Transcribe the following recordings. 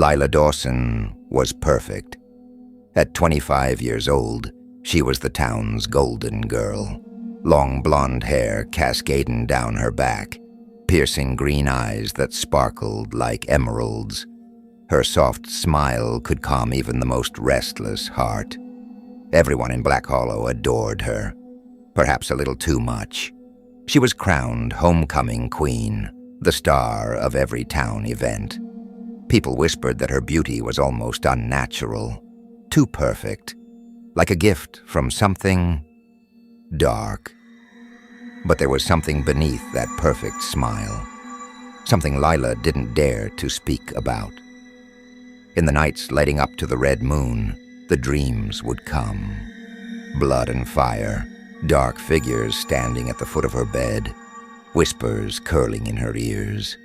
Lila Dawson was perfect. At 25 years old, she was the town's golden girl. Long blonde hair cascading down her back, piercing green eyes that sparkled like emeralds. Her soft smile could calm even the most restless heart. Everyone in Black Hollow adored her, perhaps a little too much. She was crowned homecoming queen, the star of every town event. People whispered that her beauty was almost unnatural, too perfect, like a gift from something dark. But there was something beneath that perfect smile, something Lila didn't dare to speak about. In the nights leading up to the red moon, the dreams would come. Blood and fire, dark figures standing at the foot of her bed, whispers curling in her ears.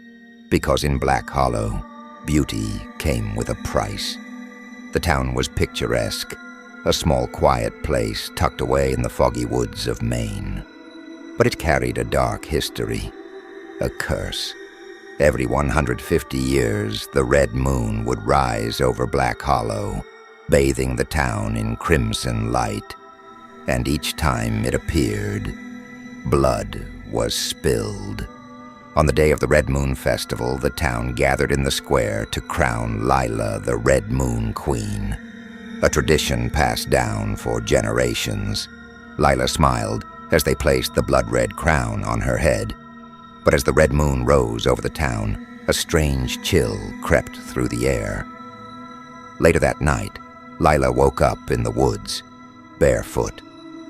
Because in Black Hollow, beauty came with a price. The town was picturesque, a small quiet place tucked away in the foggy woods of Maine. But it carried a dark history, a curse. Every 150 years, the red moon would rise over Black Hollow, bathing the town in crimson light. And each time it appeared, blood was spilled. On the day of the Red Moon Festival, the town gathered in the square to crown Lila the Red Moon Queen, a tradition passed down for generations. Lila smiled as they placed the blood-red crown on her head. But as the red moon rose over the town, a strange chill crept through the air. Later that night, Lila woke up in the woods, barefoot,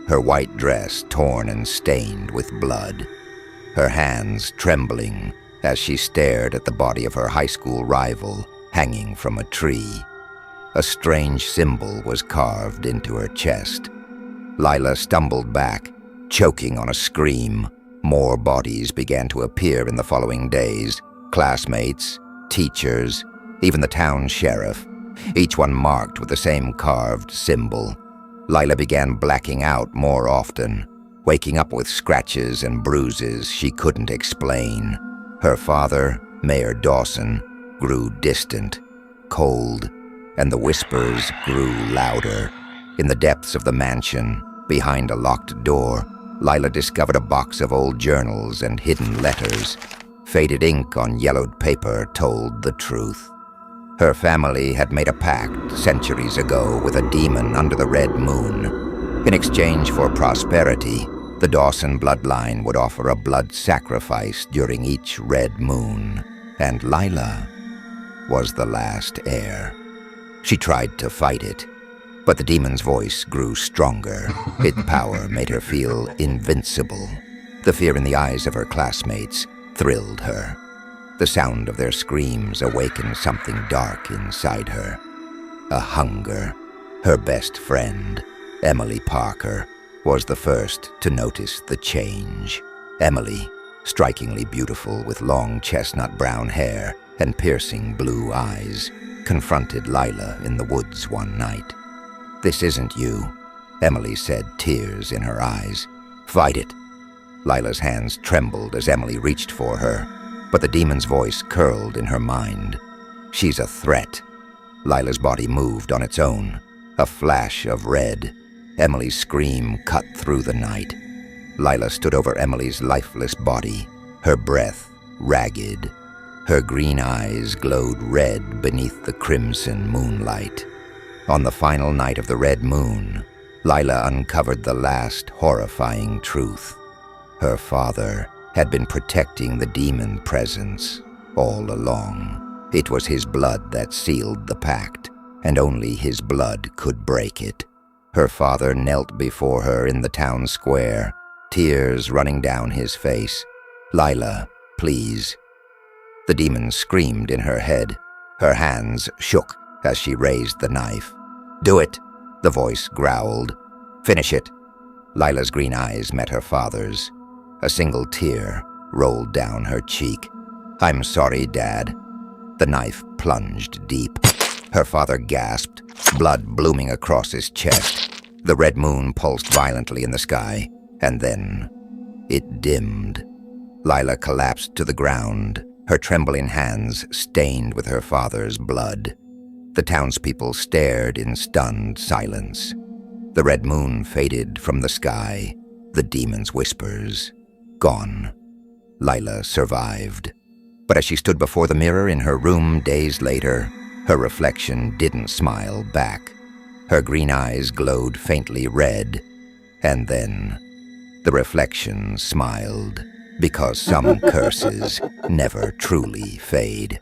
her white dress torn and stained with blood, her hands trembling as she stared at the body of her high school rival hanging from a tree. A strange symbol was carved into her chest. Lila stumbled back, choking on a scream. More bodies began to appear in the following days. Classmates, teachers, even the town sheriff, each one marked with the same carved symbol. Lila began blacking out more often, waking up with scratches and bruises she couldn't explain. Her father, Mayor Dawson, grew distant, cold, and the whispers grew louder. In the depths of the mansion, behind a locked door, Lila discovered a box of old journals and hidden letters. Faded ink on yellowed paper told the truth. Her family had made a pact centuries ago with a demon under the red moon. In exchange for prosperity, the Dawson bloodline would offer a blood sacrifice during each red moon, and Lila was the last heir. She tried to fight it, but the demon's voice grew stronger. Its power made her feel invincible. The fear in the eyes of her classmates thrilled her. The sound of their screams awakened something dark inside her. A hunger. Her best friend, Emily Parker, was the first to notice the change. Emily, strikingly beautiful with long chestnut brown hair and piercing blue eyes, confronted Lila in the woods one night. "This isn't you," Emily said, tears in her eyes. "Fight it." Lila's hands trembled as Emily reached for her, but the demon's voice curled in her mind. "She's a threat." Lila's body moved on its own, a flash of red. Emily's scream cut through the night. Lila stood over Emily's lifeless body, her breath ragged. Her green eyes glowed red beneath the crimson moonlight. On the final night of the red moon, Lila uncovered the last horrifying truth. Her father had been protecting the demon presence all along. It was his blood that sealed the pact, and only his blood could break it. Her father knelt before her in the town square, tears running down his face. "Lila, please." The demon screamed in her head. Her hands shook as she raised the knife. "Do it," the voice growled. "Finish it." Lila's green eyes met her father's. A single tear rolled down her cheek. "I'm sorry, Dad." The knife plunged deep. Her father gasped, blood blooming across his chest. The red moon pulsed violently in the sky, and then it dimmed. Lila collapsed to the ground, her trembling hands stained with her father's blood. The townspeople stared in stunned silence. The red moon faded from the sky, the demon's whispers gone. Lila survived. But as she stood before the mirror in her room days later, her reflection didn't smile back. Her green eyes glowed faintly red, and then the reflection smiled, because some curses never truly fade.